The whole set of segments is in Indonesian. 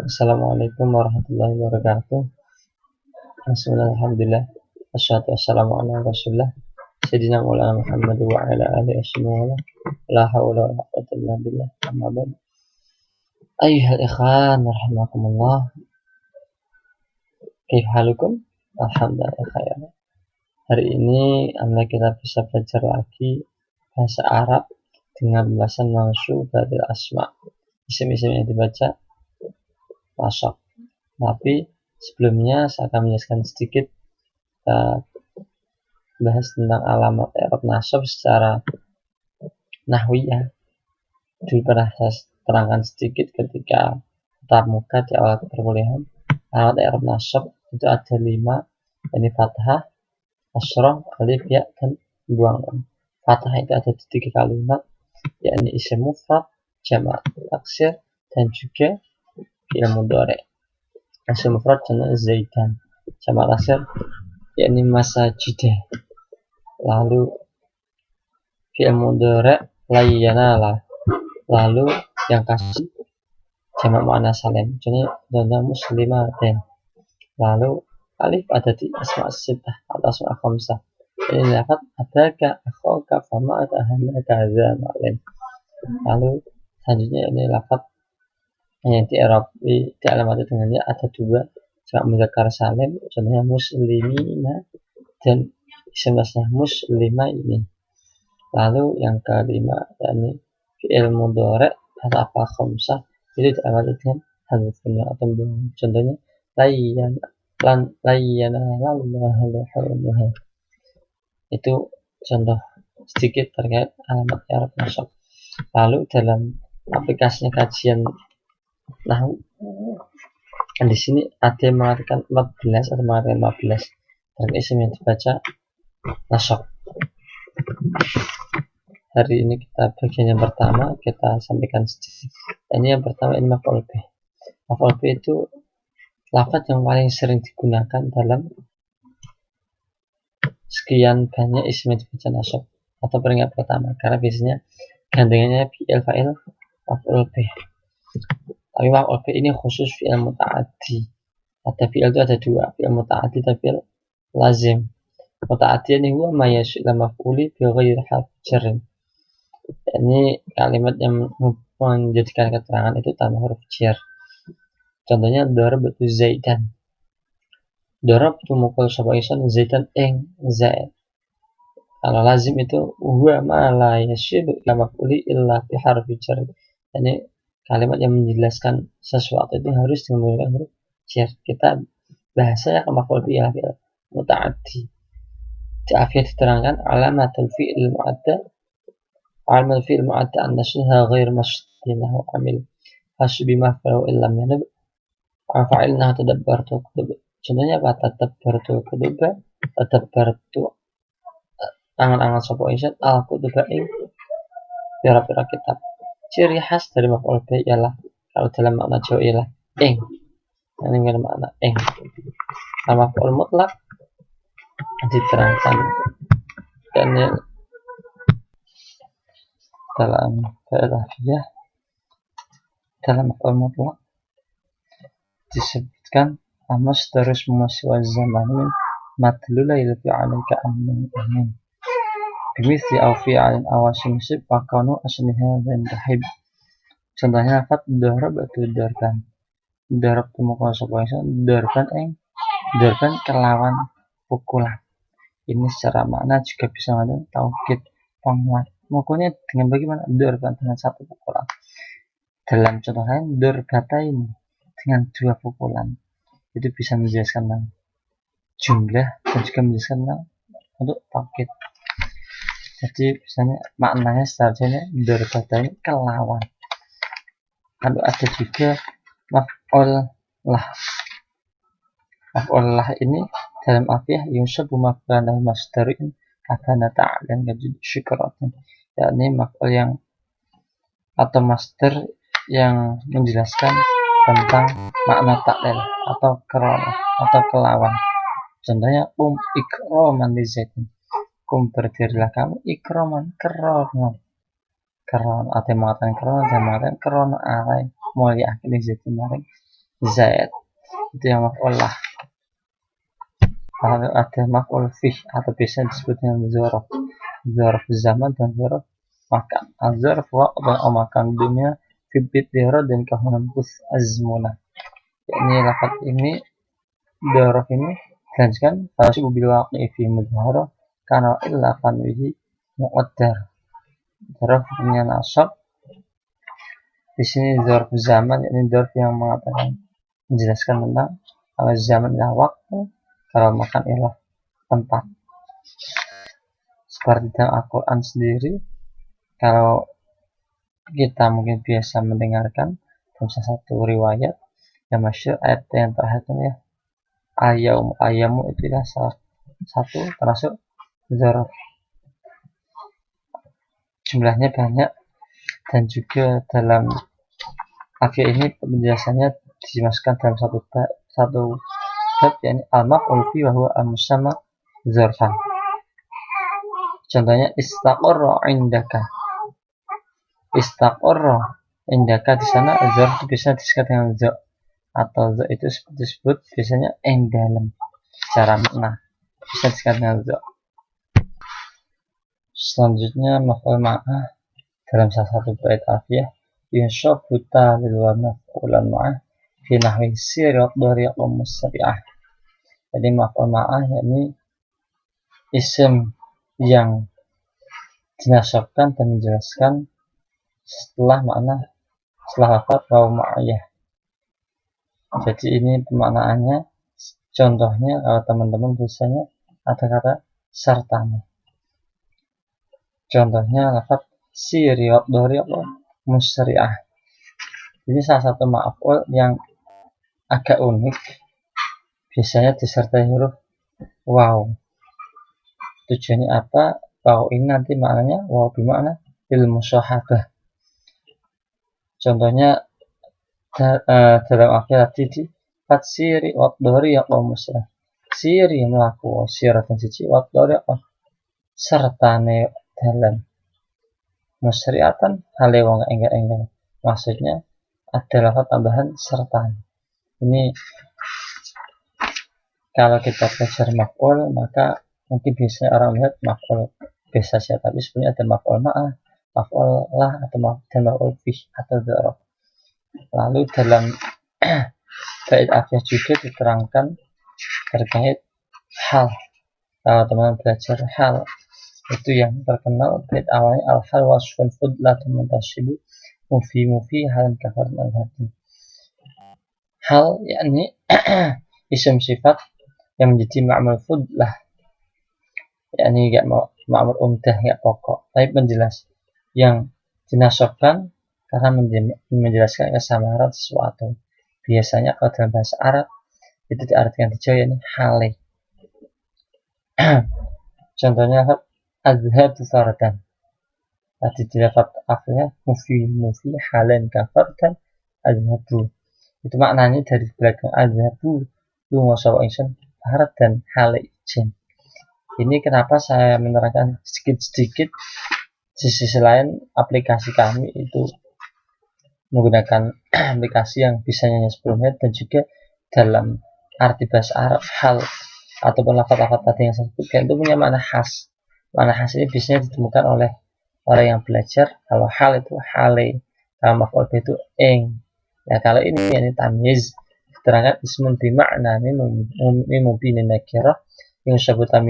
Assalamualaikum warahmatullahi wabarakatuh. Bismillah, alhamdulillah. Assalatu wassalamu ala rasulillah Sayyidina Maulana Muhammad wa ala alihi wasallam. La hawla wa la quwwata illa billah. Amma ba'd. Ayyuhal ikhwan rahimakumullah. Kaif halukum? Alhamdulillah khair. Hari ini kita bisa belajar lagi bahasa Arab dengan pembahasan mansubatil asma. Isim-isim yang dibaca nasab. Tapi sebelumnya saya akan menjelaskan sedikit bahas tentang alamat i'rab nasab secara nahwiyah. Dulu pernah saya terangkan sedikit ketika tatap muka di awal perkuliahan. Alamat i'rab nasab itu ada 5, ini fathah, kasrah, alif, ya, dan buang nun. Fathah itu ada di 3 kalimat, yakni isim mufrad, jamak taksir, dan juga fi'il mudhari'. Isim mufrad contohnya zaidan, jamak taksir yakni masajidah. Lalu fi'il mudhari' layyanala. Lalu yang kasih jamak muannats salim, contohnya muslimatin. Lalu alif ada di asma sittah atau asma khamsah. Ini lafaz adaka akhaka fama atahanaka zamalin. Lalu selanjutnya ini lafaz yang di i'rab di alamat dengannya ada 2, jamak mudzakkar salim, contohnya muslimina dan isim tasniyah muslimah ini. Lalu yang kelima yakni fi'il mudhari' atau apa khamsah itu diamati dengan hadits atau buang. Contohnya layyana. Itu contoh sedikit terkait alamat i'rab nasab. Lalu dalam aplikasinya kajian nahwu, di sini ada yang mengatakan 14 atau mengatakan 15 dan isim yang dibaca nasab. Hari ini kita bagian yang pertama kita sampaikan sedikit. Ini yang pertama, ini maf'ul bih. Maf'ul bih itu lafaz yang paling sering digunakan dalam sekian banyak isim yang dibaca nasab atau peringkat pertama, karena biasanya gandengannya fi'il fa'il maf'ul bih. Tapi maf'ul bih ini khusus fi'il muta'addi. Ada fi'il itu ada 2, fi'il muta'addi dan fi'il lazim. Muta'addi ini huwa ma yasila maf'uli bi ghairi harf jarrin. Ini kalimat yang menjadikan keterangan itu tanpa huruf jar. Contohnya darabtu zaidan. Darabtu mukul sapa isan zaidan ing zaid. Kalau lazim itu huwa ma la yashilu ila maf'uli illa bi harfi jar. Ini kalimat yang menjelaskan sesuatu itu harus menggunakan huruf jar. Kita bahasanya ke maf'ul bih ya fi'il muta'addi. Di afiyah diterangkan alamatul fi'il mu'adda an-nasluha ghair masdinah wa amil hasbi maf'ul illam yanab fa'ilna tadabbartu kutub. Contohnya apa? Tadabbartu kutuba, tadabbartu angan-angan sapa isan al-kutuba ing pira-pira kitab. Ciri khas dari maf'ul bih ialah kalau dalam makna Jawa ialah ing. Ini dengan makna ing. Maf'ul mutlak diterangkan dan dalam kaidahnya dalam maf'ul mutlak disebutkan amas terus masih zaman madlula ilfi alaika amin bimithli aw fi'alin awasim sib wa kanu asliha dan tahib. Contohnya lafaz darabtu darban. Darabtu mukul sapa isan darban ing darban kelawan pukulan. Ini secara makna juga bisa mengandung taukid penguat. Mukulnya dengan bagaimana? Darban dengan 1 pukulan. Dalam contoh lain darbata ini dengan 2 pukulan. Itu bisa menjelaskan tentang jumlah dan juga menjelaskan tentang untuk taukid. Jadi misalnya maknanya secara jelas darbata ini kelawan. Lalu ada juga maf'ul lah. Maf'ul lah ini dalam afiyah yunsabu maf'ul masdarin akana ta'lan gajud syukratun, yakni maf'ul yang atau masdar yang menjelaskan tentang makna ta'lil atau kerana atau kelawan. Contohnya ikraman li zaidin. Berdirilah kamu ikraman kerana. Kerana ada yang mengatakan kerana dan mengatakan kerana alai mulia li zaidin maring Zaid itu yang maf'ul lah. Kalau ada maf'ul fih atau biasa disebut dengan zarf zaman dan zarf makan. Az-zarf waqt atau makan dunia fibit dihra dan kahunambus azmuna. Yakni lafaz ini zarf ini dilanjutkan kalau subuh bil waqi fi mudhara karena illa fanwihi muqaddar. Zarf punya nasab. Di sini zarf zaman, yakni zarf yang mengatakan menjelaskan tentang kalau zaman adalah waktu, kalau makan ialah tempat. Seperti dalam Al-Quran sendiri, kalau kita mungkin biasa mendengarkan dalam salah satu riwayat yang masyhur ayat yang terakhir ya ayamu itu adalah salah satu termasuk zarf, jumlahnya banyak dan juga dalam akhir ini penjelasannya dimasukkan dalam satu bab yakni al-maf'ul fi wa huwa al-musamma zarfan. Contohnya istaqarra indaka di sana zarf itu bisa disebut dengan za atau za itu disebut biasanya dalam secara makna bisa disebut dengan za. Selanjutnya maf'ul ma'ah dalam salah satu bait alfiyah yunshafu ta'lil wa maf'ulan ma'ah fi nahwi siraq dariq musabbi'ah. Jadi maf'ul ma'ah yakni isim yang dinasabkan dan menjelaskan setelah lafaz waw ma'iyah. Jadi ini pemaknaannya, contohnya kalau teman-teman biasanya ada kata sertanya. Contohnya lafaz siriyat dariq musri'ah. Ini salah satu maf'ul yang agak unik. Biasanya disertai huruf waw. Tujuannya apa? Waw ini nanti maknanya waw bermakna ilmu musyahabah. Contohnya dalam akhir tadi di fatsiri waqdori yaqom musra. Siri melaku siratan siji waqdori sertane dalam musriatan hale wong enggal-enggal. Maksudnya ada lafaz tambahan sertan. Ini kalau kita belajar maf'ul maka mungkin biasanya orang lihat maf'ul biasa saja, tapi sebenarnya ada maf'ul ma'ah, maf'ul lah atau maf'ul fih atau dzaraf. Lalu dalam bait afiyah juga diterangkan terkait hal. Kalau teman belajar hal itu yang terkenal bait awalnya al-hal wasfun fudlatun muntasibu mufi halan kafar al-hati. Hal yakni isim sifat yang menjadi ma'mul fudlah, yakni gak ma'mul umdah, gak pokok, tapi penjelas yang dinasabkan karena menjelaskan kesamaran sesuatu. Biasanya kalau dalam bahasa Arab itu diartikan di Jawa ini hale. Contohnya azhabu fardan. Tadi dilafat afnya mufi halen kafardan azhabu. Itu maknanya dari belakang azhabu lunga sapa ingsun fardan hale ijen. Ini kenapa saya menerangkan sedikit-sedikit. Di sisi lain aplikasi kami itu menggunakan aplikasi yang bisa hanya 10 menit dan juga dalam arti bahasa Arab hal ataupun lafaz-lafaz tadi yang saya sebutkan itu punya makna khas. Makna khas ini biasanya ditemukan oleh orang yang belajar. Kalau hal itu hale, kalau maf'ul itu ing. Ya kalau ini tamyiz diterangkan ismun bi makna mimubin nakirah yang sebutan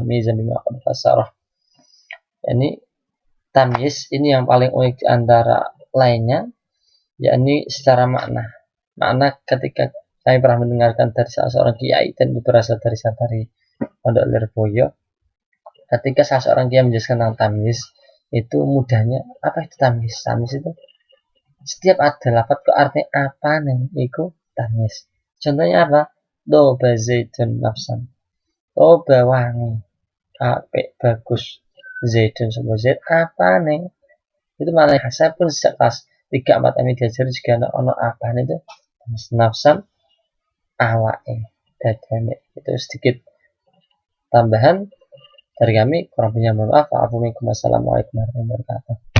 mizan bima qad fasarah. Ini tamyiz ini yang paling unik di antara lainnya, yakni secara makna. Makna ketika saya pernah mendengarkan dari salah seorang kiai dan itu berasal dari Santari Pondok Lirboyo. Ketika salah seorang kiai menjelaskan tentang tamyiz, itu mudahnya apa itu tamyiz? Tamyiz itu setiap ada lafaz kok artinya apa nih? Itu tamyiz. Contohnya apa? Doba zaitun nafsan. Doba wangi. Apik bagus. Zaitun sebuah zait apa nih? Itu malah saya pun sejak kelas 3-4 ini diajari juga ono apa nih itu nafsan awake dadane. Itu sedikit tambahan dari kami, kurang punya mohon maaf. Assalamualaikum warahmatullahi wabarakatuh.